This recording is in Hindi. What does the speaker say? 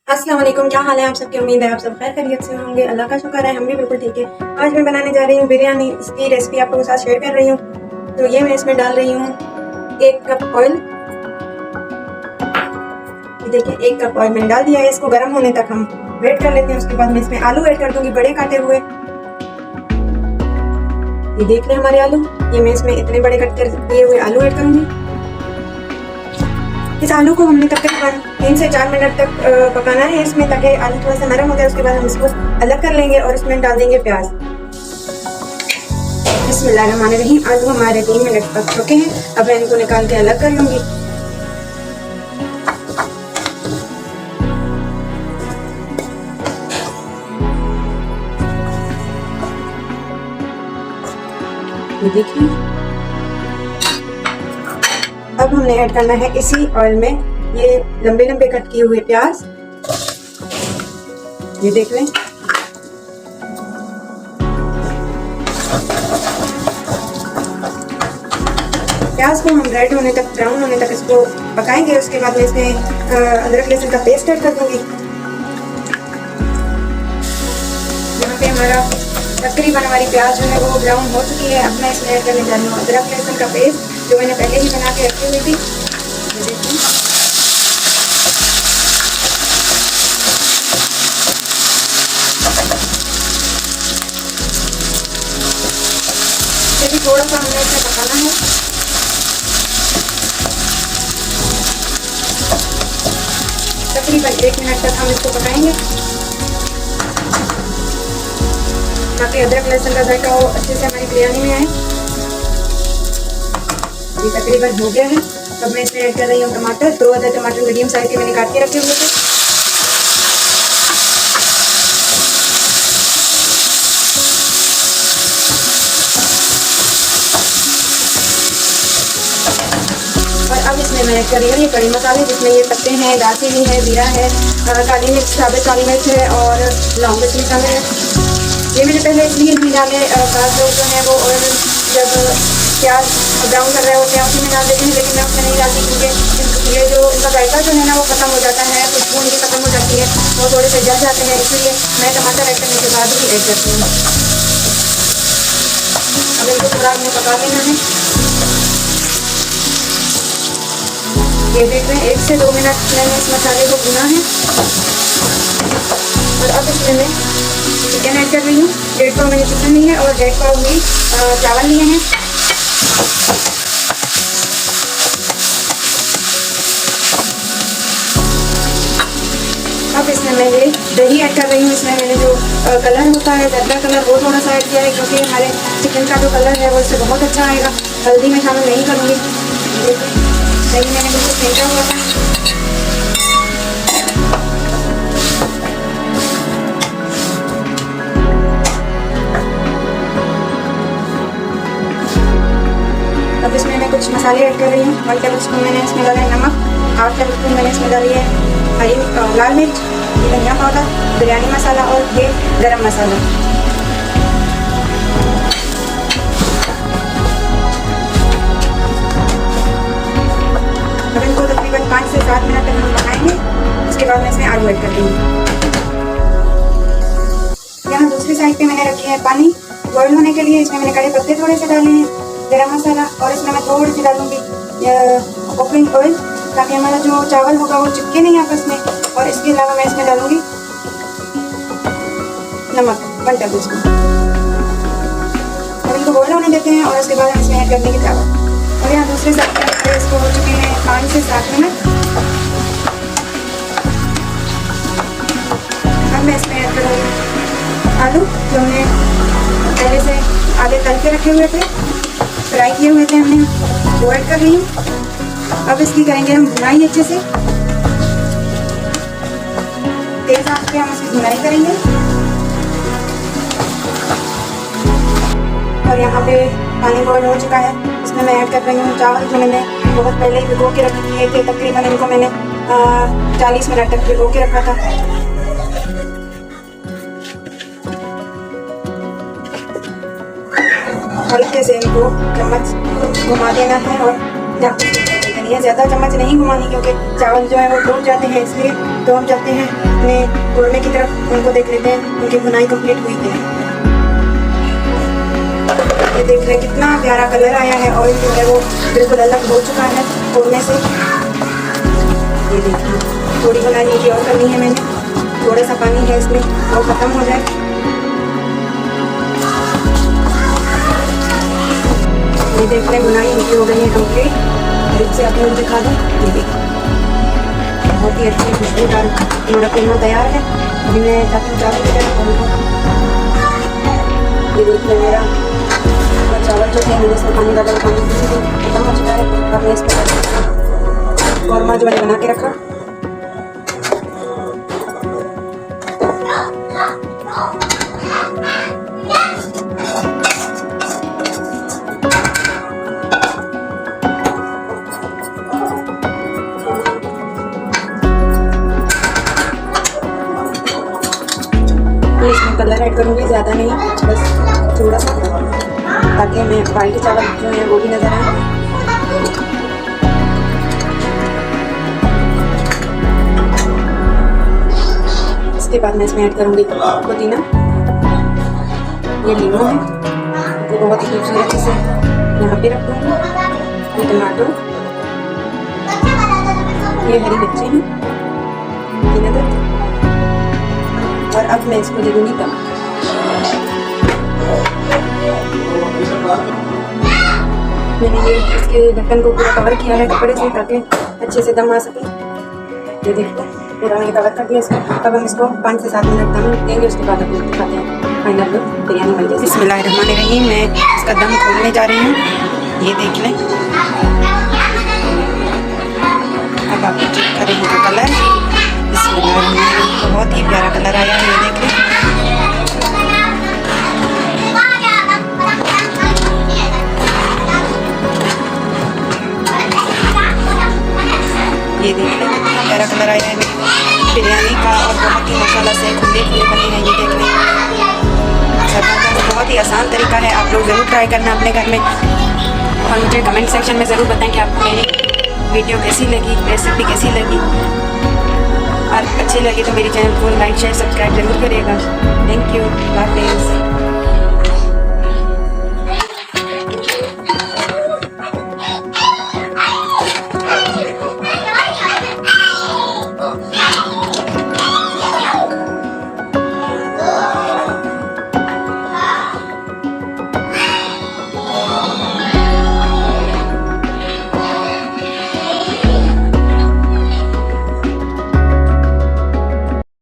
अस्सलाम वालेकुम, क्या हाल है आप सबकी। उम्मीद है आप सब खैर खैरियत से होंगे। अल्लाह का शुक्र है हम भी बिल्कुल ठीक है। आज मैं बनाने जा रही हूँ बिरयानी। इसकी रेसिपी आप लोगों के साथ शेयर कर रही हूँ। तो ये मैं इसमें डाल रही हूँ 1 कप ऑयल। ये देखिए 1 कप ऑयल मैंने डाल दिया है। इसको गर्म होने तक हम वेट कर लेते हैं। उसके बाद मैं इसमें आलू ऐड कर दूंगी, बड़े काटे हुए। ये देख लें हमारे आलू। ये मैं इसमें इतने बड़े कट कर दिए हुए आलू ऐड करूंगी। इस आलू को हमने तकरीबन 3 से 4 मिनट तक पकाना है इसमें, ताकि आलू थोड़ा सा नरम हो जाए। उसके बाद हम इसको अलग कर लेंगे और इसमें डाल देंगे प्याज। बिस्मिल्लाहिर्रहमानिर्रहीम। आलू हमारे 3 मिनट पक चुके हैं। अब मैं इनको निकाल के अलग कर लूंगी। ये देखिए, अब हमने ऐड करना है इसी ऑयल में ये लंबे लंबे कट किए हुए प्याज। ये देख लें। प्याज को हम रेड होने तक, ब्राउन होने तक इसको पकाएंगे। उसके बाद मैं इसमें अदरक लहसुन का पेस्ट ऐड कर दूंगी। यहाँ पे हमारा तकरीबन हमारी प्याज जो है वो ब्राउन हो चुकी है। अब मैं इसमें ऐड करने जा रही हूँ अदरक लहसुन का पेस्ट, जो मैंने पहले ही बना के रखी हुई थी। ये देखिए, इसे भी थोड़ा सा हमें इसे पकाना है। तकरीबन 1 मिनट तक हम इसको पकाएंगे, ताकि अदरक लहसुन का जायका वो अच्छे से हमारी बिरयानी में आए। ये तकरीबन हो गया है। अब मैं इसमें ऐड कर रही हूँ टमाटर। 2 अदर टमाटर मीडियम साइज के मैंने काट के रखे हुए थे। और अब इसमें मैं ऐड कर रही हूँ ये कड़ी मसाले, जिसमें ये पत्ते हैं, दालचीनी है, जीरा है, काली मिर्च, साबित काली मिर्च है और लौंग इसमें शामिल है। ये मैंने पहले इसलिए नहीं डाले, बाज़ लोग जो है वो और जब प्याज ब्राउन कर रहे होते हैं उसी में डाल देते हैं, लेकिन मैं उसमें नहीं डालती, क्योंकि ये जो इनका जायका जो है ना वो ख़त्म हो जाता है, खुशबू इनकी ख़त्म हो जाती है, वो थोड़े से जल जाते हैं। इसलिए मैं टमाटर ऐड करने के बाद ही ऐड करती हूँ। अब इनको थोड़ा हमें पका लेना है। ये देख रहे हैं 1 से 2 मिनट मैंने इस मसाले को भुना है। और अब इसमें मैं चिकन ऐड कर रही हूँ। 1.5 पाव मैंने चिकन ली है और 1.5 पाव भी चावल लिए हैं। अब इसमें मैं ये दही ऐड कर रही हूँ। इसमें मैंने जो कलर होता है जर्दा कलर, वो थोड़ा सा ऐड किया है, क्योंकि हमारे चिकन का जो कलर है वो इससे बहुत अच्छा आएगा। हल्दी में शामिल नहीं करूँगी। दही मैंने बिल्कुल फेंटा हुआ था। अब इसमें मैं कुछ मसाले ऐड कर रही हूँ। 1 टेबल स्पून मैंने इसमें डाला है नमक, 1/2 टेबल स्पून मैंने इसमें डाली है हरी लाल मिर्च, धनिया पाउडर, बिरयानी मसाला और ये गरम मसाला। अब इनको तकरीबन 5 से 7 मिनट तक हम पकाएंगे। उसके बाद मैं इसमें आलू ऐड कर दूँगी। यहाँ दूसरी साइड पे मैंने रखी है पानी बॉयल होने के लिए। इसमें मैंने कड़े पत्ते थोड़े से डाले हैं, गरम मसाला, और इसमें मैं थोड़ी सी डालूंगी कुकिंग ऑयल, ताकि हमारा जो चावल होगा वो चिपके नहीं आपस में। और इसके अलावा मैं इसमें डालूंगी नमक, 1 टेबल स्पून। अब इनको बॉयल होने देते हैं और उसके बाद हम इसमें ऐड कर देंगे चावल। और यहाँ दूसरे साइड पर इसको हो चुके हैं 5 से 7 मिनट। अब मैं इसमें ऐड करूँगी आलू, जो हमने पहले से आगे तल के रखे हुए थे, फ्राई किए हुए थे हमने, वो ऐड कर रही हूँ। अब इसकी करेंगे हम भुनाई अच्छे से। तेज आंच पे हम इसकी भुनाई करेंगे। और यहाँ पे पानी बॉयल हो चुका है। इसमें मैं ऐड कर रही हूँ चावल, जो मैंने बहुत पहले ही भिगो के रख दिए थे। तकरीबन इनको मैंने 40 मिनट तक भिगो के रखा था। हल्के से इनको चम्मच घुमा देना है और ज़्यादा चम्मच नहीं घुमानी, क्योंकि चावल जो है वो टूट जाते हैं, इसलिए तो हम चाहते हैं अपने कोरमे की तरफ उनको देख लेते हैं, उनकी बुनाई कंप्लीट हुई है। ये देख रहे हैं कितना प्यारा कलर आया है, ऑयल जो है वो बिल्कुल अलग हो चुका है कोरमे से। ये देखिए थोड़ी बुनाई मुझे और करनी है, मैंने थोड़ा सा पानी है इसमें वो खत्म हो जाए। ये देख रहे हैं बुनाई इनकी हो गई है कंप्लीट। इससे आप लोग दिखा दूँ, ये देखिए बहुत ही अच्छी खुशबूदार हमारा कोरमा तैयार है। अभी मैं चावल ये देख रहे मेरा चावल जो है मैंने इसमें पानी डाला, पानी खत्म हो चुका है। अब मैं इसमें कोरमा जो मैंने बना के रखा तो इसमें कलर ऐड करूँगी, ज़्यादा नहीं, बस थोड़ा सा, ताकि हमें वाइट चावल जो है वो भी नज़र आए। इसके बाद मैं इसमें ऐड करूँगी पुदीना, ये नींबू है, वो बहुत ही खूबसूरती से यहाँ पे रख दूँगी, ये टमाटो, ये हरी मिर्ची है, ये नदर, और अब मैं इसको दे दूँगी दम। मैंने ये इसके ढक्कन को पूरा कवर किया है कपड़े से, ताकि अच्छे से दम आ सके। ये देखो पूरा मैंने कवर कर दिया इसको। अब हम इसको 5 से 7 मिनट दम देंगे, उसके बाद हम दिखाते हैं फाइनल लुक बिरयानी बन जाए। बिस्मिल्लाहिर्रहमानिर्रहीम, मैं इसका दम खोलने जा रही हूँ। ये देख लें, अब आप चेक करें इनका कलर, बहुत ही प्यारा कलर आया है। ये देख लें, ये देख लें कितना प्यारा कलर आया है बिरयानी का, और बहुत ही मसाला से खुले खुले बने हैं। ये देख लें ज़बरदस्त, बहुत ही आसान तरीका है, आप लोग ज़रूर ट्राई करना अपने घर में, और मुझे कमेंट सेक्शन में ज़रूर बताएं कि आपको मेरी वीडियो कैसी लगी, रेसिपी कैसी लगी, और अच्छी लगी तो मेरी चैनल को लाइक शेयर सब्सक्राइब जरूर करिएगा। थैंक यू, अल्लाह हाफ़िज़।